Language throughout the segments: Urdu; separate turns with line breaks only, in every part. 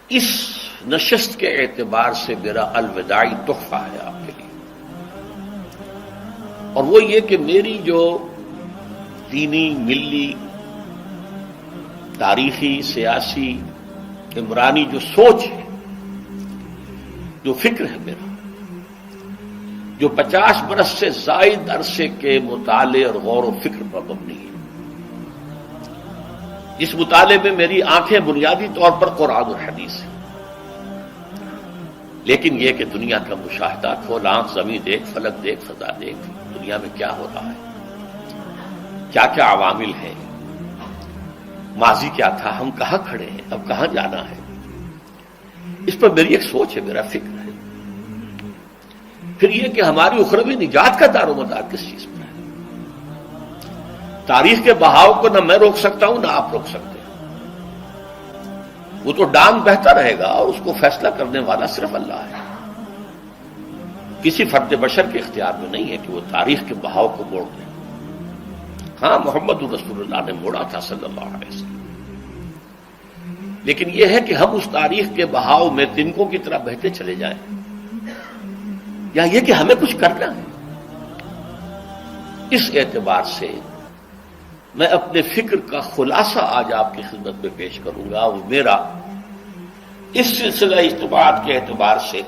اس نشست کے اعتبار سے میرا الوداعی تحفہ ہے آپ کے لیے، اور وہ یہ کہ میری جو دینی، ملی، تاریخی، سیاسی، عمرانی جو سوچ ہے، جو فکر ہے میرا، جو 50 برس سے زائد عرصے کے مطالعے اور غور و فکر پر مبنی ہے، جس مطالعے میں میری آنکھیں بنیادی طور پر قرآن اور حدیث ہیں، لیکن یہ کہ دنیا کا مشاہدہ، کھول آنکھ، زمین دیکھ، فلک دیکھ، فضا دیکھ، دنیا میں کیا ہو رہا ہے، کیا کیا عوامل ہیں، ماضی کیا تھا، ہم کہاں کھڑے ہیں، اب کہاں جانا ہے، اس پر میری ایک سوچ ہے، میرا فکر ہے۔ پھر یہ کہ ہماری اخروی نجات کا دار و مدار کس چیز پر ہے۔ تاریخ کے بہاؤ کو نہ میں روک سکتا ہوں، نہ آپ روک سکتے ہیں، وہ تو ڈانگ بہتا رہے گا، اور اس کو فیصلہ کرنے والا صرف اللہ ہے، کسی فرد بشر کے اختیار میں نہیں ہے کہ وہ تاریخ کے بہاؤ کو موڑ دے۔ ہاں، محمد رسول اللہ نے موڑا تھا صلی اللہ علیہ وسلم، لیکن یہ ہے کہ ہم اس تاریخ کے بہاؤ میں تنکوں کی طرح بہتے چلے جائیں، یا یہ کہ ہمیں کچھ کرنا ہے۔ اس اعتبار سے میں اپنے فکر کا خلاصہ آج آپ کی خدمت میں پیش کروں گا، وہ میرا اس سلسلہ اجتماعات کے اعتبار سے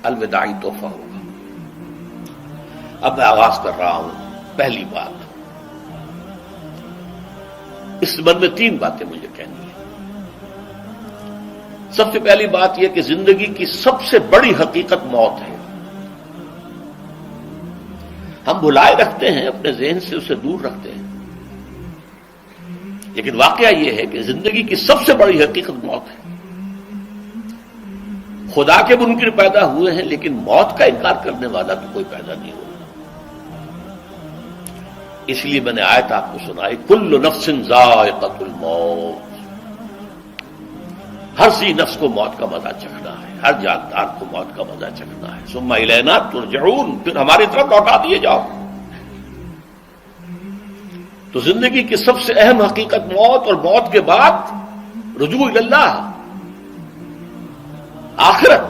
الوداعی تحفہ ہوگا۔ اب میں آغاز کر رہا ہوں۔ پہلی بات، اس سبب میں 3 باتیں مجھے کہنی ہیں۔ سب سے پہلی بات یہ کہ زندگی کی سب سے بڑی حقیقت موت ہے۔ ہم بھلائے رکھتے ہیں، اپنے ذہن سے اسے دور رکھتے ہیں، لیکن واقعہ یہ ہے کہ زندگی کی سب سے بڑی حقیقت موت ہے۔ خدا کے منکر پیدا ہوئے ہیں، لیکن موت کا انکار کرنے والا تو کوئی پیدا نہیں ہوا۔ اس لیے میں نے آیت آپ کو سنائی، کل نفس ذائقۃ الموت، ہر ذی نفس کو موت کا مزہ چکھنا ہے، ہر جاندار کو موت کا مزہ چکھنا ہے۔ ثم الینا ترجعون، پھر ہماری طرف لوٹا دیے جاؤ۔ تو زندگی کی سب سے اہم حقیقت موت، اور موت کے بعد رجوع اللہ، آخرت،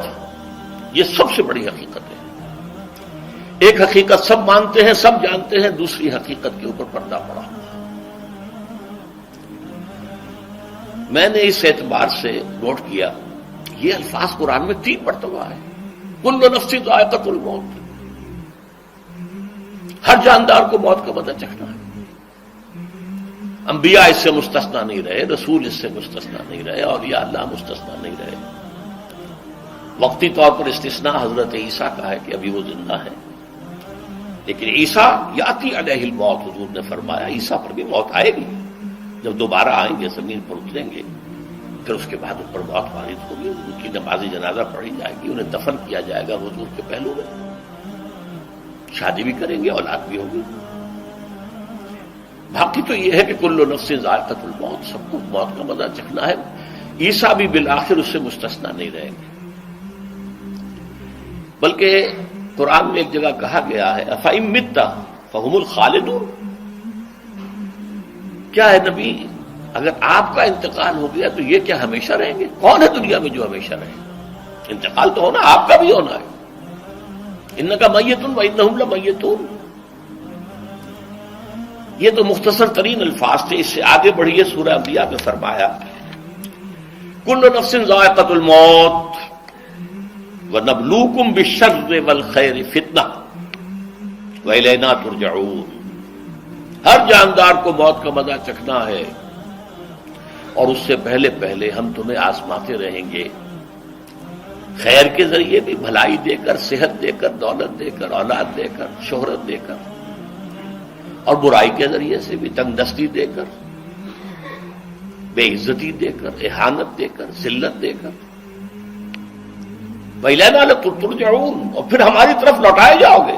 یہ سب سے بڑی حقیقت ہے۔ ایک حقیقت سب مانتے ہیں، سب جانتے ہیں، دوسری حقیقت کے اوپر پردہ پڑا ہوا۔ میں نے اس اعتبار سے نوٹ کیا، یہ الفاظ قرآن میں 3 مرتبہ ہے، کل نفس ذائقۃ الموت، ہر جاندار کو موت کا مزہ چکھنا ہے۔ انبیاء اس سے مستثنا نہیں رہے، رسول اس سے مستثنا نہیں رہے، اولیاء اللہ مستثنا نہیں رہے۔ وقتی طور پر استثناء حضرت عیسیٰ کا ہے کہ ابھی وہ زندہ ہے، لیکن عیسیٰ یاتی علیہ الموت، حضور نے فرمایا عیسیٰ پر بھی موت آئے گی، جب دوبارہ آئیں گے، زمین پر اتریں گے، پھر اس کے بعد ان پر موت وارد ہوگی، ان کی نماز جنازہ پڑھی جائے گی، انہیں دفن کیا جائے گا حضور کے پہلو میں، شادی بھی کریں گے، اولاد بھی ہوگی۔ باقی تو یہ ہے کہ کل نفس ذائقۃ الموت، سب کو موت کا مزہ چکھنا ہے۔ عیسیٰ بھی بالآخر اس سے مستثنا نہیں رہیں گے، بلکہ قرآن میں ایک جگہ کہا گیا ہے أَفَإِن مِتَّ فَهُمُ الْخَالِدُونَ، کیا ہے نبی، اگر آپ کا انتقال ہو گیا تو یہ کیا ہمیشہ رہیں گے؟ کون ہے دنیا میں جو ہمیشہ رہے؟ انتقال تو ہونا، آپ کا بھی ہونا ہے۔ إِنَّكَ مَيِّتٌ وَإِنَّهُمْ لَمَيِّتُونَ، یہ تو مختصر ترین الفاظ تھے۔ اس سے آگے بڑھیے، سورہ انبیاء میں فرمایا کل نفس ذائقۃ الموت وَنَبْلُوكُمْ بِالشَّرِّ وَالْخَيْرِ فِتْنَةً وَإِلَيْنَا تُرْجَعُونَ، ہر جاندار کو موت کا مزہ چکھنا ہے، اور اس سے پہلے پہلے ہم تمہیں آزماتے رہیں گے، خیر کے ذریعے بھی، بھلائی دے کر، صحت دے کر، دولت دے کر، اولاد دے کر، شہرت دے کر، اور برائی کے ذریعے سے بھی، تنگ دستی دے کر، بے عزتی دے کر، اہانت دے کر، ذلت دے کر، وَإِلَيْنَا تُرْجَعُونَ، اور پھر ہماری طرف لوٹائے جاؤ گے۔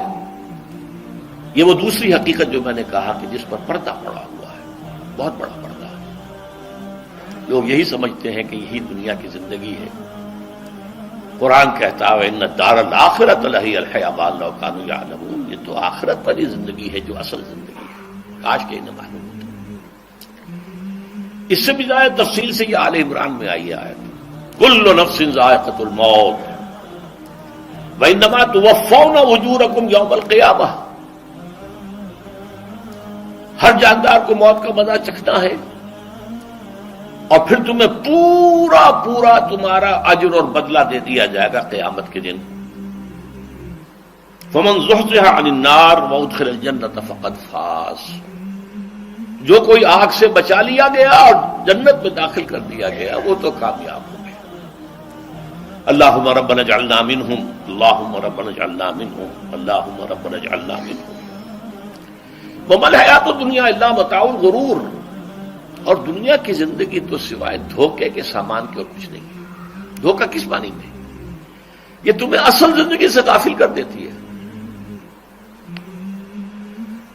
یہ وہ دوسری حقیقت جو میں نے کہا کہ جس پر پردہ پڑا ہوا ہے، بہت بڑا پردہ ہے۔ لوگ یہی سمجھتے ہیں کہ یہی دنیا کی زندگی ہے۔ قرآن کہتا ہے إِنَّ الدَّارَ الْآخِرَةَ لَهِيَ الْحَيَوَانُ لَوْ كَانُوا يَعْلَمُونَ، یہ تو آخرت والی زندگی ہے جو اصل زندگی ہے، کاش کہ انہیں معلوم ہوتا۔ اس سے بھی زیادہ تفصیل سے یہ آل عمران میں آئی آیت، کل نفس ذائقۃ الموت وانما توفون اجورکم یوم القیامہ، ہر جاندار کو موت کا مزہ چکھنا ہے اور پھر تمہیں پورا پورا تمہارا اجر اور بدلہ دے دیا جائے گا قیامت کے دن۔ فمن زحزح عن النار وادخل الجنۃ فقد فاز، جو کوئی آگ سے بچا لیا گیا اور جنت میں داخل کر دیا گیا وہ تو کامیاب ہو گیا۔ اللہم ربنا اجعلنا منہم، اللہم ربنا اجعلنا منہم، اللہم ربنا اجعلنا منہم۔ وما الحیات الدنیا الا متاع الغرور، اور دنیا کی زندگی تو سوائے دھوکے کے سامان کے اور کچھ نہیں۔ دھوکہ کس معنی میں؟ یہ تمہیں اصل زندگی سے غافل کر دیتی ہے۔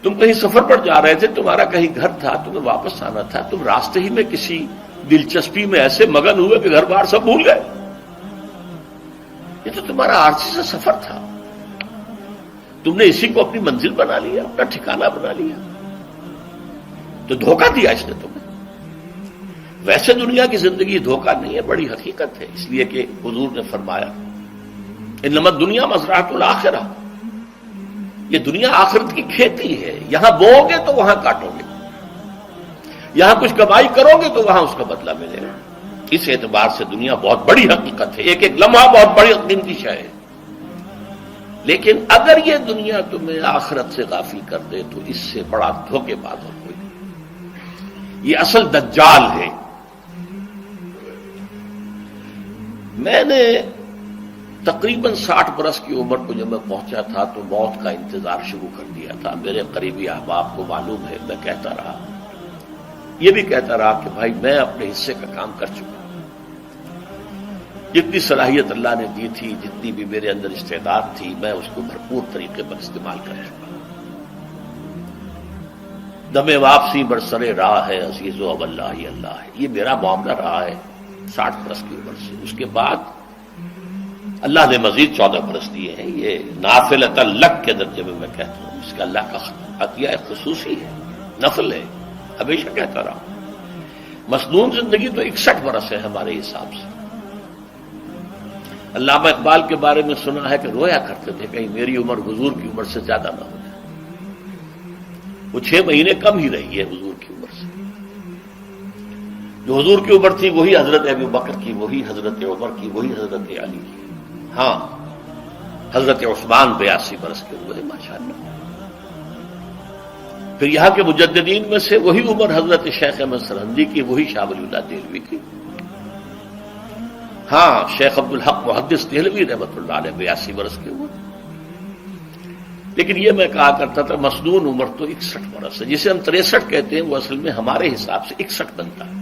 تم کہیں سفر پر جا رہے تھے، تمہارا کہیں گھر تھا، تمہیں واپس آنا تھا، تم راستے ہی میں کسی دلچسپی میں ایسے مگن ہوئے کہ گھر بار سب بھول گئے۔ یہ تو تمہارا عارضی سا سفر تھا، تم نے اسی کو اپنی منزل بنا لیا، اپنا ٹھکانہ بنا لیا، تو دھوکہ دیا اس نے تمہیں۔ ویسے دنیا کی زندگی دھوکہ نہیں ہے، بڑی حقیقت ہے، اس لیے کہ حضور نے فرمایا انما الدنیا مزرعۃ الآخرہ، یہ دنیا آخرت کی کھیتی ہے، یہاں بو گے تو وہاں کاٹو گے، یہاں کچھ کمائی کرو گے تو وہاں اس کا بدلہ ملے گا۔ اس اعتبار سے دنیا بہت بڑی حقیقت ہے، ایک ایک لمحہ بہت بڑی قیمتی شے ہے، لیکن اگر یہ دنیا تمہیں آخرت سے غافل کر دے تو اس سے بڑا دھوکے باز اور کوئی نہیں۔ یہ اصل دجال ہے۔ میں نے تقریباً 60 برس کی عمر کو جب میں پہنچا تھا تو موت کا انتظار شروع کر دیا تھا۔ میرے قریبی احباب کو معلوم ہے، میں کہتا رہا، یہ بھی کہتا رہا کہ بھائی میں اپنے حصے کا کام کر چکا، جتنی صلاحیت اللہ نے دی تھی، جتنی بھی میرے اندر استعداد تھی، میں اس کو بھرپور طریقے پر استعمال کر چکا۔ دم واپسی برسر راہ ہے عزیز و اب اللہ ہی اللہ ہے، یہ میرا معاملہ رہا ہے 60 برس کی عمر سے۔ اس کے بعد اللہ نے مزید 14 برس دیے ہیں، یہ نافلۃ لک کے درجے میں کہتا ہوں، اس کا اللہ کا عطیہ خصوصی ہے، نفل ہے، ہمیشہ کہتا رہا ہوں۔ مسنون زندگی تو 61 برس ہے ہمارے حساب سے۔ علامہ اقبال کے بارے میں سنا ہے کہ رویا کرتے تھے کہیں میری عمر حضور کی عمر سے زیادہ نہ ہو جائے۔ وہ 6 مہینے کم ہی رہی ہے حضور کی عمر سے۔ جو حضور کی عمر تھی وہی حضرت ابو بکر کی، وہی حضرت عمر کی، وہی حضرت علی کی۔ ہاں، حضرت عثمان 82 برس کے ہوئے ماشاءاللہ۔ پھر یہاں کے مجددین میں سے وہی عمر حضرت شیخ احمد سرہندی کی، وہی شاہ ولی اللہ دہلوی کی۔ ہاں، شیخ عبدالحق محدث دہلوی رحمۃ اللہ علیہ 82 برس کے ہوئے۔ لیکن یہ میں کہا کرتا تھا مسنون عمر تو 61 برس ہے، جسے ہم 63 کہتے ہیں، وہ اصل میں ہمارے حساب سے 61 بنتا ہے۔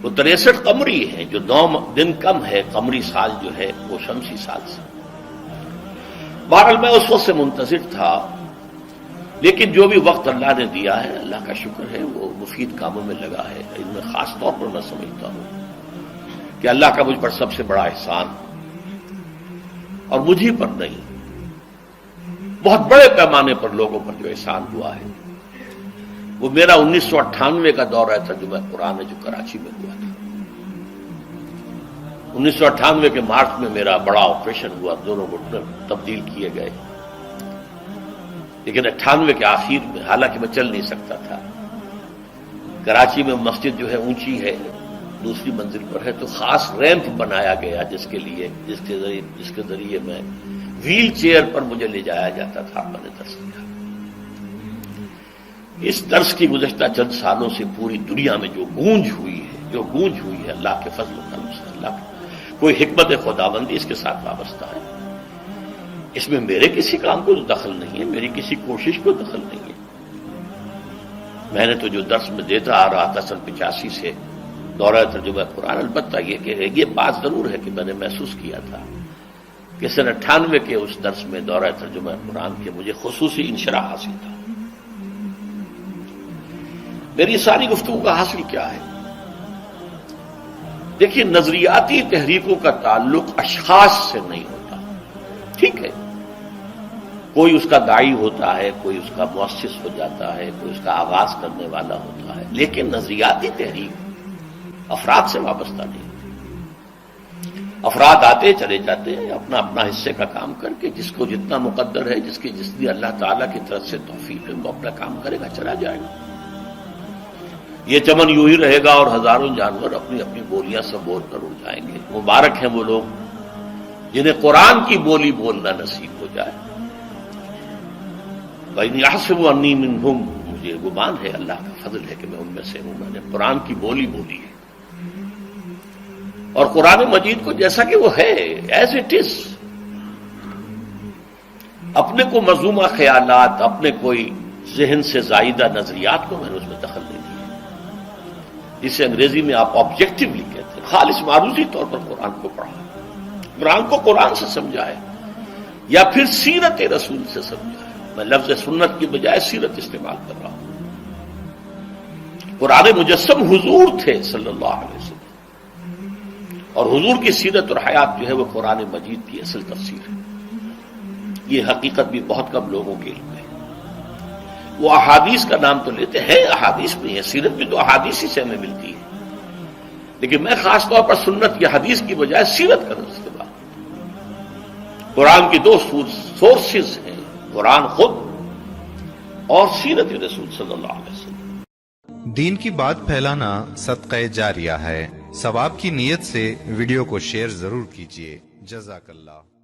وہ 63 قمری ہے، جو 9 دن کم ہے، قمری سال جو ہے وہ شمسی سال سے۔ بہرحال میں اس وقت سے منتظر تھا، لیکن جو بھی وقت اللہ نے دیا ہے، اللہ کا شکر ہے، وہ مفید کاموں میں لگا ہے۔ ان میں خاص طور پر میں سمجھتا ہوں کہ اللہ کا مجھ پر سب سے بڑا احسان، اور مجھے پر نہیں، بہت بڑے پیمانے پر لوگوں پر جو احسان ہوا ہے، وہ میرا 1998 کا دورہ ترجمہ قرآن جو کراچی میں ہوا تھا۔ 1998 کے مارچ میں میرا بڑا آپریشن ہوا، دونوں گھٹنے تبدیل کیے گئے، لیکن 98 کے آخر میں، حالانکہ میں چل نہیں سکتا تھا، کراچی میں مسجد جو ہے اونچی ہے، دوسری منزل پر ہے، تو خاص ریمپ بنایا گیا جس کے ذریعے میں ویل چیئر پر مجھے لے جایا جاتا تھا۔ میں نے درس دیا۔ اس درس کی گزشتہ چند سالوں سے پوری دنیا میں جو گونج ہوئی ہے اللہ کے فضل و کرم سے، اللہ کی کوئی حکمت خداوندی اس کے ساتھ وابستہ ہے۔ اس میں میرے کسی کام کو دخل نہیں ہے، میری کسی کوشش کو دخل نہیں ہے۔ میں نے تو جو درس میں دیتا آ رہا تھا سن 85 سے دورہ ترجمہ قرآن، البتہ یہ بات ضرور ہے کہ میں نے محسوس کیا تھا کہ سن 98 کے اس درس میں دورہ ترجمہ قرآن کے مجھے خصوصی انشراح حاصل تھا۔ میری ساری گفتگو کا حاصل کیا ہے؟ دیکھیے، نظریاتی تحریکوں کا تعلق اشخاص سے نہیں ہوتا، ٹھیک ہے، کوئی اس کا داعی ہوتا ہے، کوئی اس کا مؤسس ہو جاتا ہے، کوئی اس کا آغاز کرنے والا ہوتا ہے، لیکن نظریاتی تحریک افراد سے وابستہ نہیں۔ افراد آتے چلے جاتے ہیں اپنا اپنا حصے کا کام کر کے، جس کو جتنا مقدر ہے، جس کی جتنی اللہ تعالیٰ کی طرف سے توفیق ہے، وہ اپنا کام کرے گا، چلا جائے گا۔ یہ چمن یوں ہی رہے گا اور ہزاروں جانور اپنی اپنی بولیاں سب بول کر اڑ جائیں گے۔ مبارک ہیں وہ لوگ جنہیں قرآن کی بولی بولنا نصیب ہو جائے۔ وَإِنْ يَحْسَبُ أَنِّي مِنْهُمْ، مجھے گمان ہے، اللہ کا فضل ہے کہ میں ان میں سے ہوں، میں نے قرآن کی بولی بولی ہے۔ اور قرآن مجید کو جیسا کہ وہ ہے، ایز اٹ از، اپنے کو مذمومہ خیالات، اپنے کوئی ذہن سے زائدہ نظریات کو میں نے اس میں دخل نہیں دیا، جسے انگریزی میں آپ آبجیکٹیولی کہتے ہیں۔ خالص معروضی طور پر قرآن کو پڑھا، قرآن کو قرآن سے سمجھائے یا پھر سیرت رسول سے سمجھائے۔ میں لفظ سنت کی بجائے سیرت استعمال کر رہا ہوں۔ قرآن مجسم حضور تھے صلی اللہ علیہ وسلم، اور حضور کی سیرت اور حیات جو ہے وہ قرآن مجید کی اصل تفسیر ہے۔ یہ حقیقت بھی بہت کم لوگوں کے علم ہے۔ وہ احادیث کا نام تو لیتے ہیں، احادیث بھی ہے، سیرت بھی تو احادیث ہی سے ہمیں ملتی ہے، لیکن میں خاص طور پر سنت یا حدیث کی بجائے سیرت کا استعمال۔ قرآن کی دو سورسز ہیں، قرآن خود اور سیرت رسول صلی اللہ علیہ وسلم۔
دین کی بات پھیلانا صدقہ جاریہ ہے، ثواب کی نیت سے ویڈیو کو شیئر ضرور کیجیے۔ جزاک اللہ۔